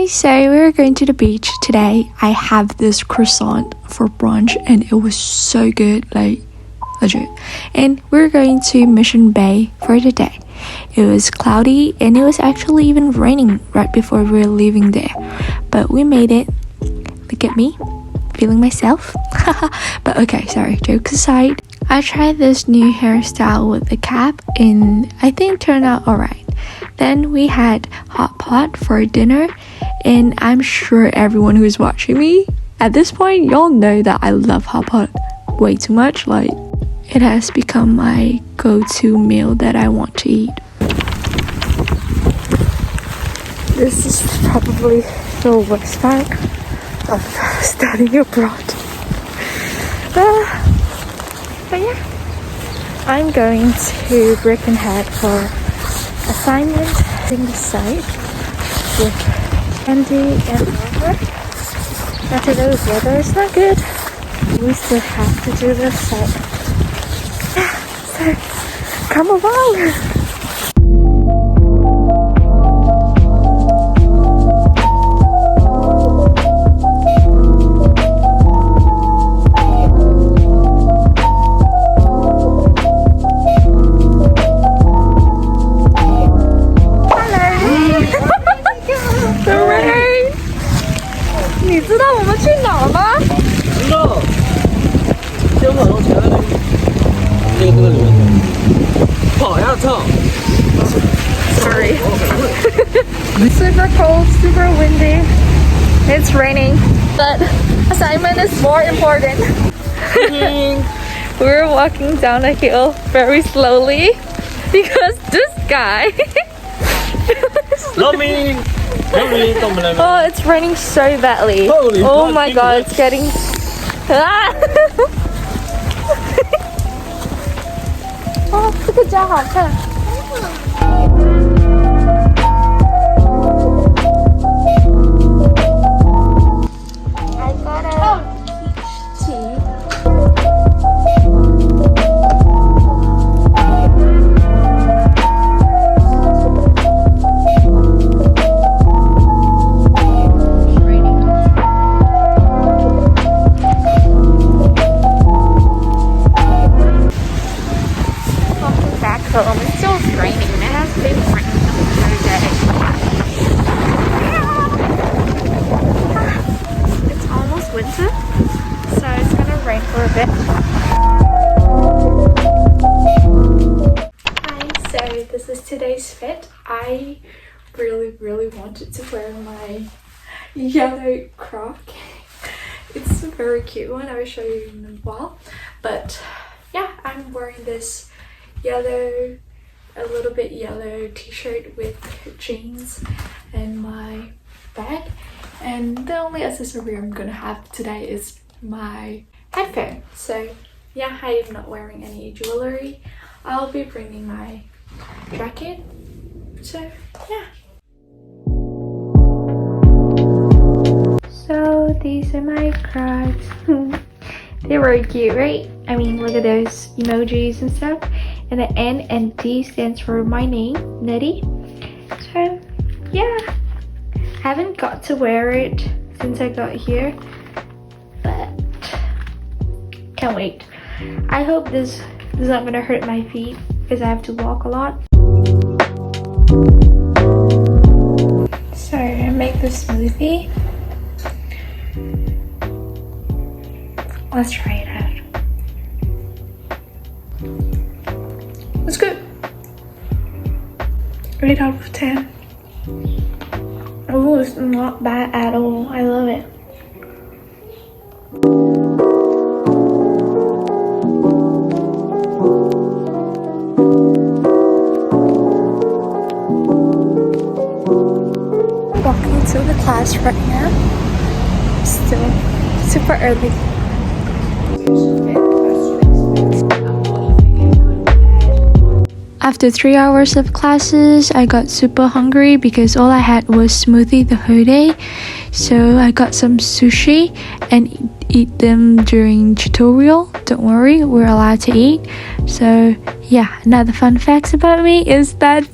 so we're going to the beach today. I have this croissant for brunch and it was so good, like legit. And we're going to Mission Bay for the day. It was cloudy and it was actually even raining right before we were leaving there. But we made it. Look at me, feeling myself. But okay, sorry, jokes aside. I tried this new hairstyle with the cap and I think it turned out alright. Then we had hot pot for dinner, and I'm sure everyone who's watching me at this point, y'all know that I love hot pot way too much. Like, it has become my go-to meal that I want to eat. This is probably the worst part of studying abroad. But yeah, I'm going to Birkenhead for assignment in the site with Andy and Robert. After those weather is not good, we still have to do this, so come along. Sorry. Super cold, super windy. It's raining, but assignment is more important. We're walking down a hill very slowly because this guy oh, it's raining so badly. Oh my god, it's getting哦，这个家好看。I got a peach tea. It's still raining and it has been raining the entire day. It's almost winter, so it's gonna rain for a bit. Hi, so this is today's fit. I really wanted to wear my yellow croc. It's a very cute one. I will show you in a while. But yeah, I'm wearing this yellow, a little bit yellow t-shirt with jeans and my bag, and the only accessory I'm gonna have today is my headphone. So yeah, I am not wearing any jewelry. I'll be bringing my jacket, so yeah. So these are my Crocs. They were cute, right? I mean, look at those emojis and stuff. And the N and D stands for my name, Nettie. So yeah, I haven't got to wear it since I got here, but can't wait. I hope this is not gonna hurt my feet because I have to walk a lot. So I make this smoothie. Let's try it out. It's good. 8 out of 10. Oh, it's not bad at all. I love it. Walking to the class right now. Still super early. After 3 hours of classes, I got super hungry because all I had was smoothie the whole day. So I got some sushi and eat them during tutorial. Don't worry, we're allowed to eat. So yeah, another fun fact about me is that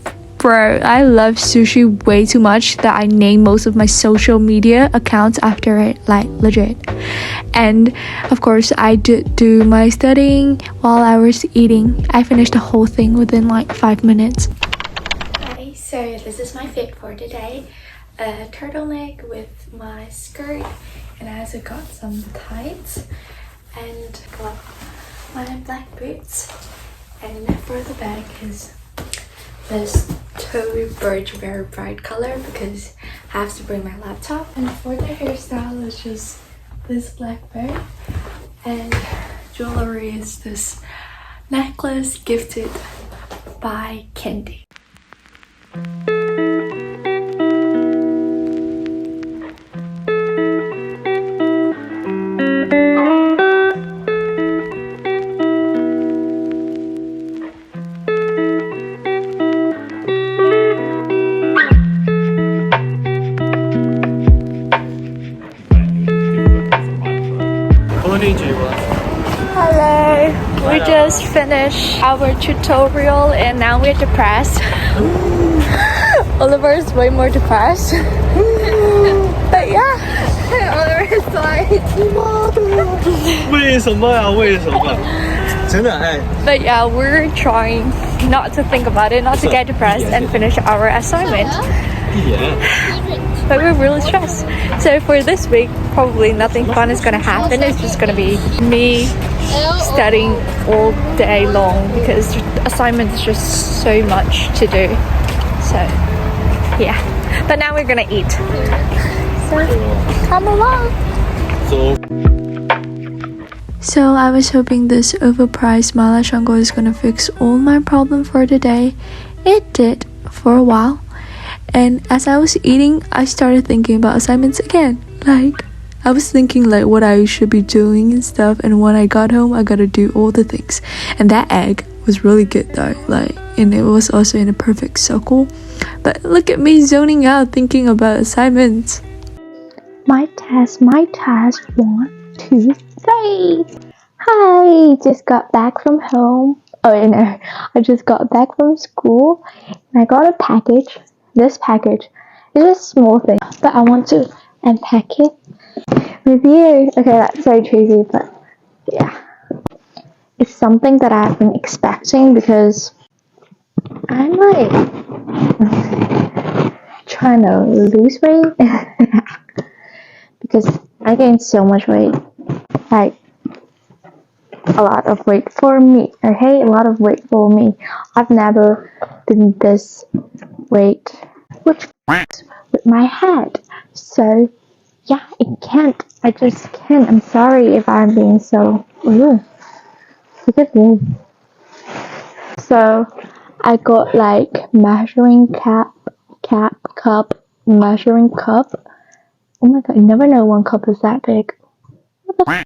Bro, I love sushi way too much that I name most of my social media accounts after it, like legit. And of course, I did do my studying while I was eating. I finished the whole thing within like 5 minutes. Okay, so this is my fit for today. A turtleneck with my skirt, and I also got some tights and got my black boots. And for the bag is this Toby Birch very bright color because I have to bring my laptop. And for the hairstyle is just this black bow, and jewelry is this necklace gifted by Candy. Hello, we just finished our tutorial and now we're depressed. Oliver is way more depressed. But yeah, Oliver is like, but yeah, we're trying not to think about it, not to get depressed and finish our assignment. But we're really stressed. So for this week, probably nothing fun is gonna happen. It's just gonna be me studying all day long because the assignment is just so much to do. So yeah, but now we're gonna eat. So come along. So I was hoping this overpriced mala shango is gonna fix all my problem for today. It did for a while. And as I was eating, I started thinking about assignments again. Like, I was thinking like what I should be doing and stuff. And when I got home, I gotta do all the things. And that egg was really good though. Like, and it was also in a perfect circle. But look at me zoning out thinking about assignments. My test. 1, 2, 3. Hi, just got back from home. Oh no, I just got back from school. And I got a package. This package is a small thing, but I want to unpack it with you. Okay, that's so cheesy, but yeah. It's something that I've been expecting because I'm like trying to lose weight because I gained so much weight. Like a lot of weight for me. Okay, a lot of weight for me. I've never been this weight, which with my head. So yeah, it can't. I just can't. I'm sorry if I'm being so. Ooh, look at me. So I got like measuring cup, measuring cup. Oh my god, you never know one cup is that big. What the fuck?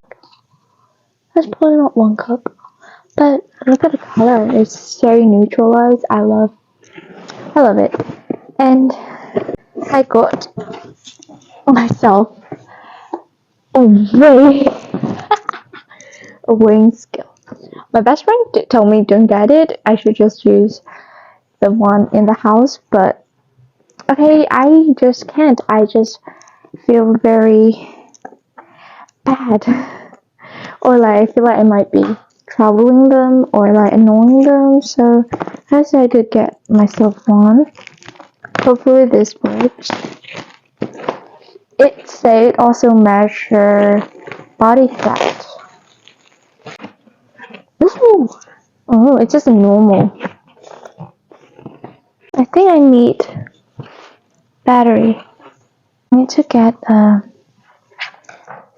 That's probably not one cup. But look at the color. It's so neutralized. I love it. And I got myself a weighing scale. My best friend told me don't get it. I should just use the one in the house. But okay, I just can't. I just feel very bad. Or like I feel like I might be troubling them or like annoying them. So I said I could get myself one. Hopefully this works. It said also measure body fat. Ooh. Oh, it's just a normal. I think I need battery. I need to get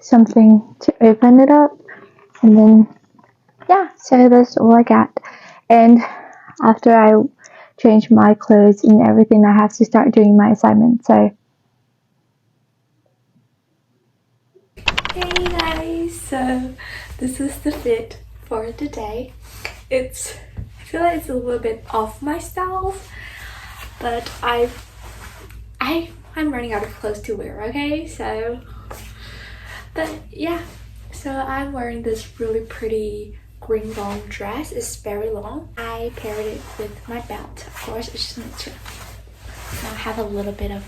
something to open it up, and then yeah, so that's all I got. And after I change my clothes and everything, I have to start doing my assignment. So hey guys, so this is the fit for today. I feel like it's a little bit off my style, but I'm running out of clothes to wear. Okay, so but yeah, so I'm wearing this really pretty green long dress. It's very long. I paired it with my belt. Of course, I just need to now have a little bit of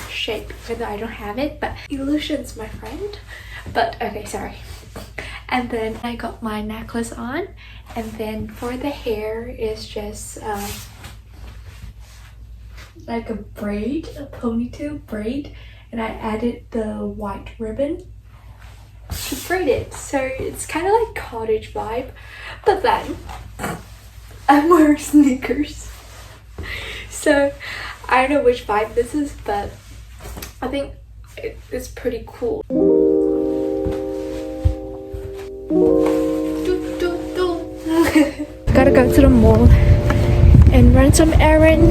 shape, even though I don't have it, but illusion's my friend. But okay, sorry. And then I got my necklace on, and then for the hair is just like a braid, a ponytail braid, and I added the white ribbon to braid it, so it's kind of like cottage vibe. But then I'm wearing sneakers, so I don't know which vibe this is, but I think it's pretty cool. Gotta go to the mall and run some errand.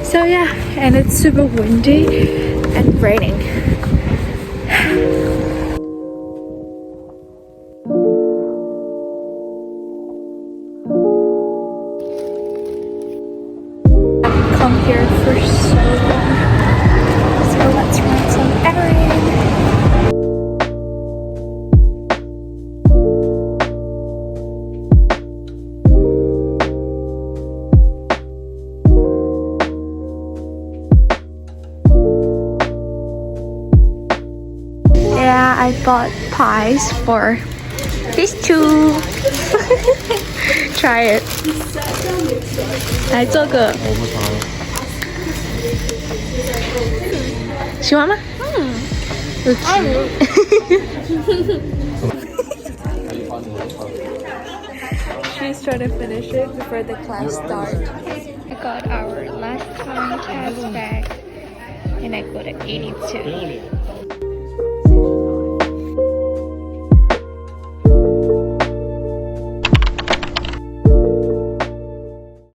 So yeah, and it's super windy and raining. I've come here for so long, so let's run some errands. Yeah, I bought pies for these two. Try it. 来做个。我不尝。喜欢吗？She's trying to finish it before the class starts. I got our last time test back and I got an 82.